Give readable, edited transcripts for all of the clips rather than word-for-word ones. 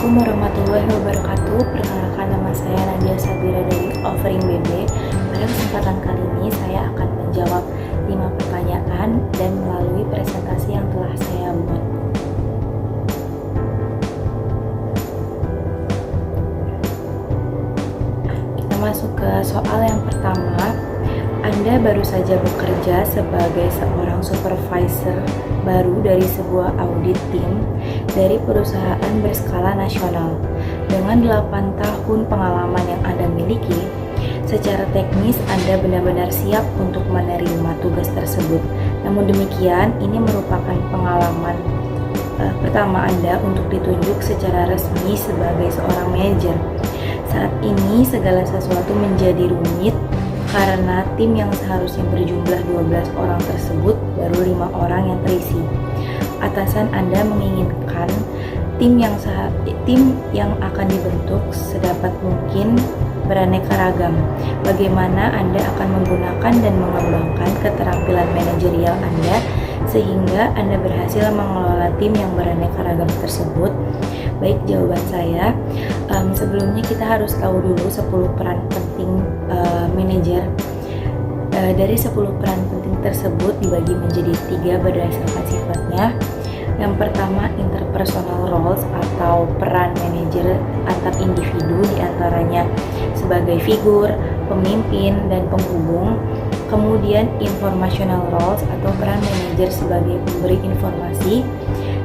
Assalamualaikum warahmatullahi wabarakatuh. Perkenalkan, nama saya Nadia Sabira dari Offering BB. Pada kesempatan kali ini saya akan menjawab 5 pertanyaan dan melalui presentasi yang telah saya buat. Kita masuk ke soal yang pertama. Anda baru saja bekerja sebagai seorang supervisor baru dari sebuah audit tim dari perusahaan berskala nasional. Dengan 8 tahun pengalaman yang Anda miliki, secara teknis Anda benar-benar siap untuk menerima tugas tersebut. Namun demikian, ini merupakan pengalaman pertama Anda untuk ditunjuk secara resmi sebagai seorang manajer. Saat ini segala sesuatu menjadi rumit karena tim yang seharusnya berjumlah 12 orang tersebut baru 5 orang yang terisi. Atasan Anda menginginkan tim yang akan dibentuk sedapat mungkin beraneka ragam. Bagaimana Anda akan menggunakan dan mengembangkan keterampilan manajerial Anda sehingga Anda berhasil mengelola tim yang beraneka ragam tersebut? Baik, jawaban saya, sebelumnya kita harus tahu dulu 10 peran penting manajer. Dari 10 peran penting tersebut dibagi menjadi 3 berdasarkan sifatnya. Yang pertama, interpersonal roles atau peran manajer antar individu, diantaranya sebagai figur, pemimpin, dan penghubung. Kemudian informational roles atau peran manajer sebagai pemberi informasi,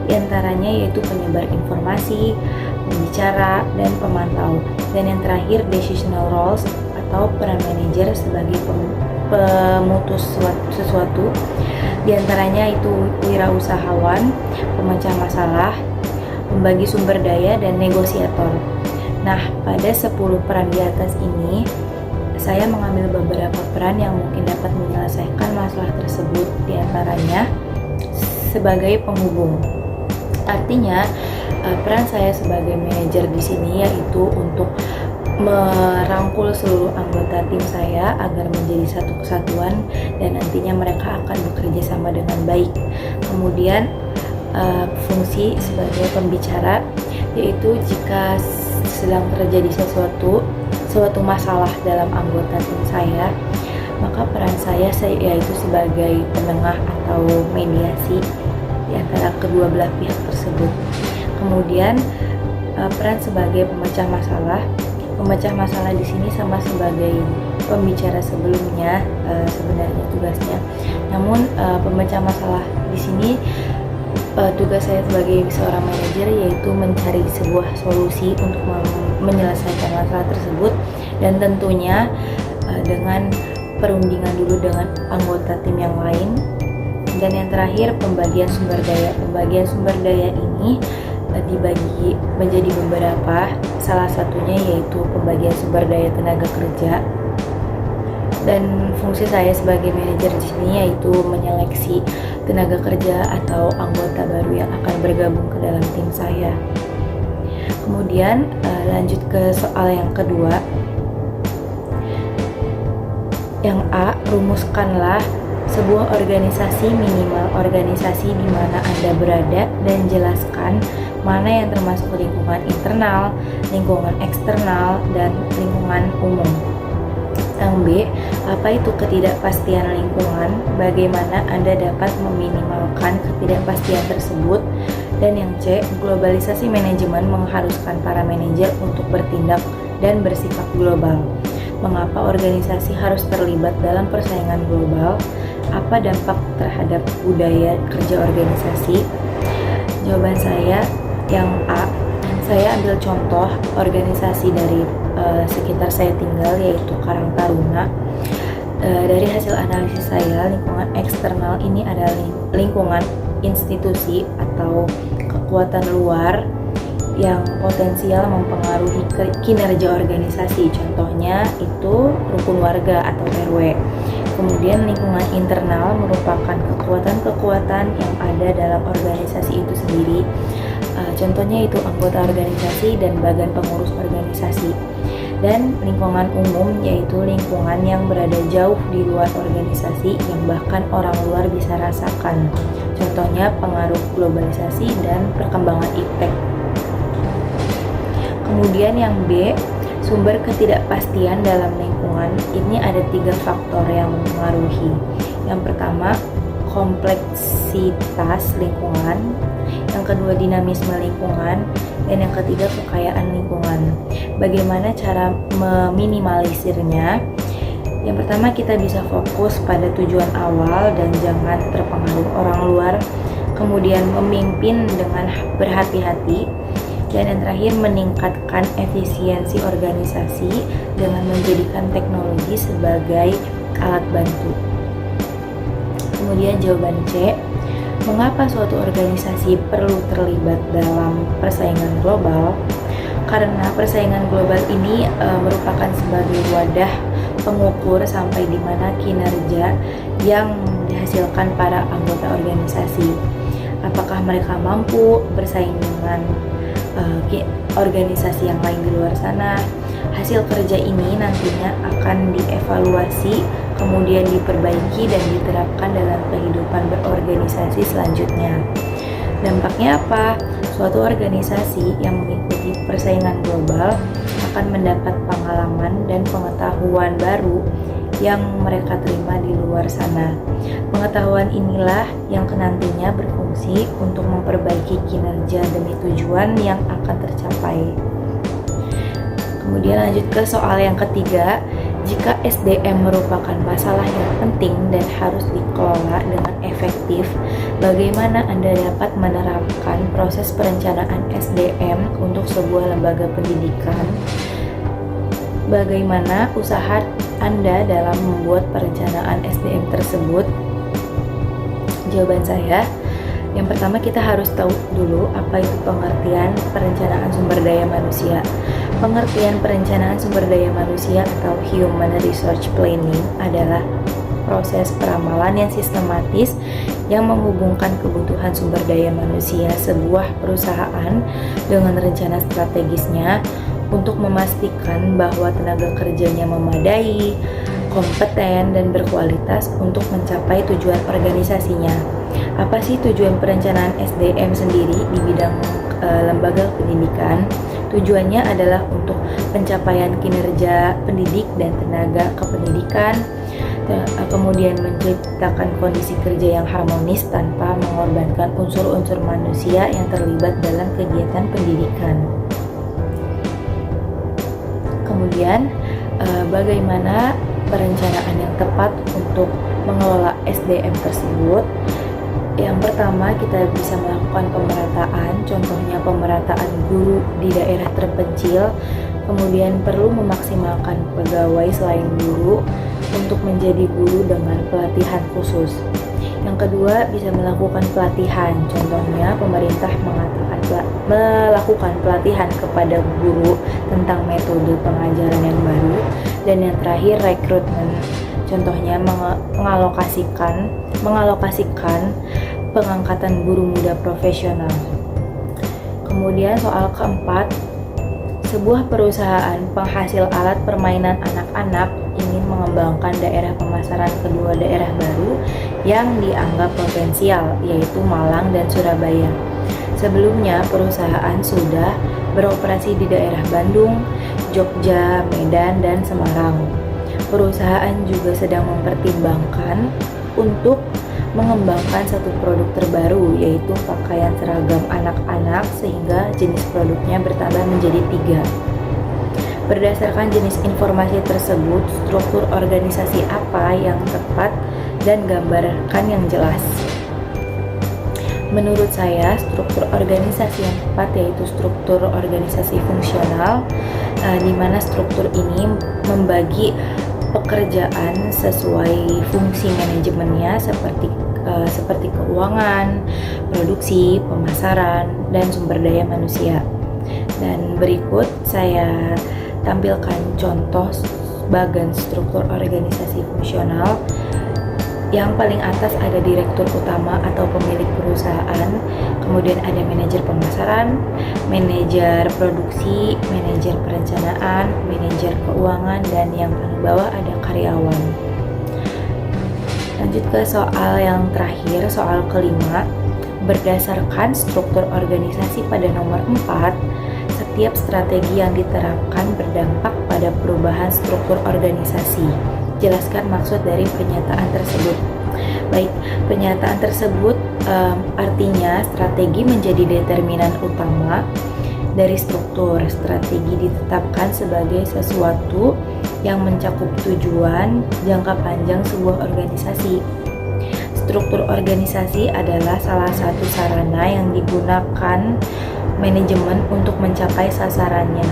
diantaranya yaitu penyebar informasi, pembicara, dan pemantau. Dan yang terakhir, decisional roles atau peran manajer sebagai pemutus sesuatu, diantaranya itu wirausahawan, pemecah masalah, pembagi sumber daya, dan negosiator. Nah, pada 10 peran di atas ini, saya mengambil beberapa peran yang mungkin dapat menyelesaikan masalah tersebut, diantaranya sebagai penghubung. Artinya, peran saya sebagai manajer di sini yaitu untuk merangkul seluruh anggota tim saya agar menjadi satu kesatuan dan nantinya mereka akan bekerja sama dengan baik. Kemudian fungsi sebagai pembicara, yaitu jika sedang terjadi suatu masalah dalam anggota tim saya, maka peran saya yaitu sebagai penengah atau mediasi di antara kedua belah pihak tersebut. Kemudian peran sebagai pemecah masalah. Pemecah masalah di sini sama sebagai pembicara sebelumnya sebenarnya tugasnya. Namun pemecah masalah di sini tugas saya sebagai seorang manajer yaitu mencari sebuah solusi untuk menyelesaikan masalah tersebut, dan tentunya dengan perundingan dulu dengan anggota tim yang lain. Dan yang terakhir, pembagian sumber daya. Pembagian sumber daya ini dibagi menjadi beberapa, salah satunya yaitu pembagian sumber daya tenaga kerja. Dan fungsi saya sebagai manajer di sini yaitu menyeleksi tenaga kerja atau anggota baru yang akan bergabung ke dalam tim saya. Kemudian lanjut ke soal yang kedua. Yang A, rumuskanlah sebuah organisasi, minimal organisasi di mana Anda berada, dan jelaskan mana yang termasuk lingkungan internal, lingkungan eksternal, dan lingkungan umum. Yang B, apa itu ketidakpastian lingkungan, bagaimana Anda dapat meminimalkan ketidakpastian tersebut. Dan yang C, globalisasi manajemen mengharuskan para manajer untuk bertindak dan bersifat global. Mengapa organisasi harus terlibat dalam persaingan global? Apa dampak terhadap budaya kerja organisasi? Jawaban saya yang A. Saya ambil contoh organisasi dari sekitar saya tinggal, yaitu Karang Taruna. Dari hasil analisis saya, lingkungan eksternal ini adalah lingkungan institusi atau kekuatan luar yang potensial mempengaruhi kinerja organisasi. Contohnya itu rukun warga atau RW. Kemudian lingkungan internal merupakan kekuatan-kekuatan yang ada dalam organisasi itu sendiri. Contohnya itu anggota organisasi dan badan pengurus organisasi. Dan lingkungan umum yaitu lingkungan yang berada jauh di luar organisasi yang bahkan orang luar bisa rasakan. Contohnya pengaruh globalisasi dan perkembangan iptek. Kemudian yang B, sumber ketidakpastian dalam lingkungan. Ini ada 3 faktor yang mempengaruhi. Yang pertama, kompleksitas lingkungan. Yang kedua, dinamisme lingkungan. Dan yang ketiga, kekayaan lingkungan. Bagaimana cara meminimalisirnya? Yang pertama, kita bisa fokus pada tujuan awal dan jangan terpengaruh orang luar. Kemudian memimpin dengan berhati-hati. Dan yang terakhir, meningkatkan efisiensi organisasi dengan menjadikan teknologi sebagai alat bantu. Kemudian jawaban C, mengapa suatu organisasi perlu terlibat dalam persaingan global? Karena persaingan global ini merupakan sebagai wadah pengukur sampai di mana kinerja yang dihasilkan para anggota organisasi. Apakah mereka mampu bersaing dengan organisasi yang lain di luar sana? Hasil kerja ini nantinya akan dievaluasi, kemudian diperbaiki dan diterapkan dalam kehidupan berorganisasi selanjutnya. Dampaknya apa? Suatu organisasi yang mengikuti persaingan global akan mendapat pengalaman dan pengetahuan baru yang mereka terima di luar sana. Pengetahuan inilah yang nantinya berfungsi untuk memperbaiki kinerja demi tujuan yang akan tercapai. Kemudian lanjut ke soal yang ketiga, jika SDM merupakan masalah yang penting dan harus dikelola dengan efektif, bagaimana Anda dapat menerapkan proses perencanaan SDM untuk sebuah lembaga pendidikan? Bagaimana usaha Anda dalam membuat perencanaan SDM tersebut? Jawaban saya, yang pertama kita harus tahu dulu apa itu pengertian perencanaan sumber daya manusia. Pengertian perencanaan sumber daya manusia atau Human Resource Planning adalah proses peramalan yang sistematis yang menghubungkan kebutuhan sumber daya manusia sebuah perusahaan dengan rencana strategisnya untuk memastikan bahwa tenaga kerjanya memadai, kompeten, dan berkualitas untuk mencapai tujuan organisasinya. Apa sih tujuan perencanaan SDM sendiri di bidang lembaga pendidikan? Tujuannya adalah untuk pencapaian kinerja pendidik dan tenaga kependidikan, kemudian menciptakan kondisi kerja yang harmonis tanpa mengorbankan unsur-unsur manusia yang terlibat dalam kegiatan pendidikan. Kemudian, bagaimana perencanaan yang tepat untuk mengelola SDM tersebut? Yang pertama, kita bisa melakukan pemerataan, contohnya pemerataan guru di daerah terpencil. Kemudian perlu memaksimalkan pegawai selain guru untuk menjadi guru dengan pelatihan khusus. Yang kedua, bisa melakukan pelatihan, contohnya pemerintah melakukan pelatihan kepada guru tentang metode pengajaran yang baru. Dan yang terakhir, rekrutmen, contohnya mengalokasikan pengangkatan guru muda profesional. Kemudian soal keempat, sebuah perusahaan penghasil alat permainan anak-anak ingin mengembangkan daerah pemasaran kedua daerah baru yang dianggap potensial, yaitu Malang dan Surabaya. Sebelumnya, perusahaan sudah beroperasi di daerah Bandung, Jogja, Medan, dan Semarang. Perusahaan juga sedang mempertimbangkan untuk mengembangkan satu produk terbaru, yaitu pakaian seragam anak-anak, sehingga jenis produknya bertambah menjadi 3. Berdasarkan jenis informasi tersebut, struktur organisasi apa yang tepat dan gambarkan yang jelas. Menurut saya, struktur organisasi yang tepat yaitu struktur organisasi fungsional, di mana struktur ini membagi pekerjaan sesuai fungsi manajemennya seperti keuangan, produksi, pemasaran, dan sumber daya manusia. Dan berikut saya tampilkan contoh bagan struktur organisasi fungsional. Yang paling atas ada direktur utama atau pemilik perusahaan, kemudian ada manajer pemasaran, manajer produksi, manajer perencanaan, manajer keuangan, dan yang paling bawah ada karyawan. Lanjut ke soal yang terakhir, soal kelima. Berdasarkan struktur organisasi pada nomor 4, setiap strategi yang diterapkan berdampak pada perubahan struktur organisasi. Jelaskan maksud dari pernyataan tersebut. Baik, pernyataan tersebut artinya strategi menjadi determinan utama dari struktur. Strategi ditetapkan sebagai sesuatu yang mencakup tujuan jangka panjang sebuah organisasi. Struktur organisasi adalah salah satu sarana yang digunakan manajemen untuk mencapai sasarannya.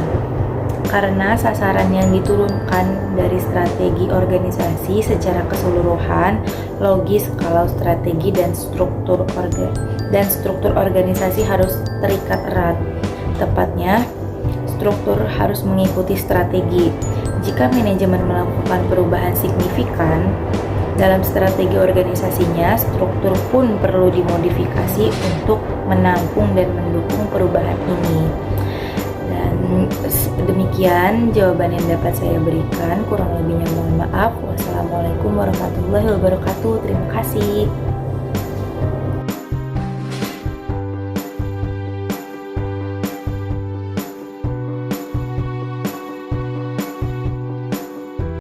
Karena sasaran yang diturunkan dari strategi organisasi secara keseluruhan logis kalau strategi dan struktur organisasi harus terikat erat. Tepatnya, struktur harus mengikuti strategi. Jika manajemen melakukan perubahan signifikan dalam strategi organisasinya, struktur pun perlu dimodifikasi untuk menampung dan mendukung perubahan ini. Dan demikian jawaban yang dapat saya berikan. Kurang lebihnya mohon maaf. Wassalamualaikum warahmatullahi wabarakatuh. Terima kasih.